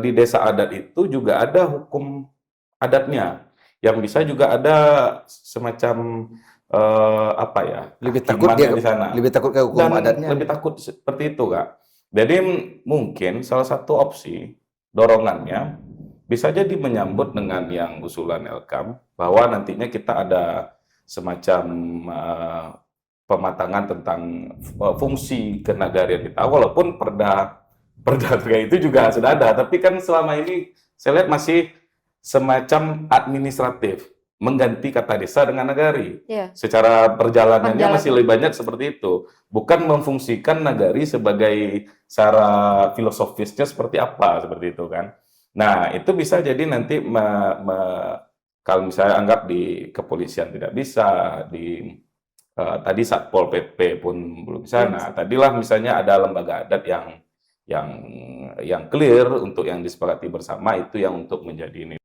Di desa adat itu juga ada hukum adatnya, yang bisa juga ada semacam apa ya, Lebih takut dia kehakimannya di sana, lebih takut ke hukum dan adatnya. lebih takut seperti itu, Kak. Jadi mungkin salah satu opsi dorongannya bisa jadi menyambut dengan yang usulan Elkam bahwa nantinya kita ada semacam pematangan tentang fungsi kenagarian kita, walaupun perda perda kayak itu juga sudah ada, tapi kan selama ini saya lihat masih semacam administratif, mengganti kata desa dengan nagari. Iya, Secara perjalanannya masih perjalanan. lebih banyak seperti itu, bukan memfungsikan nagari sebagai cara filosofisnya seperti apa, seperti itu kan. Nah, itu bisa jadi nanti kalau misalnya anggap di kepolisian tidak bisa, di tadi Satpol PP pun belum bisa. Belum Nah, bisa. tadilah misalnya ada lembaga adat yang yang clear untuk yang disepakati bersama, itu yang untuk menjadi ini.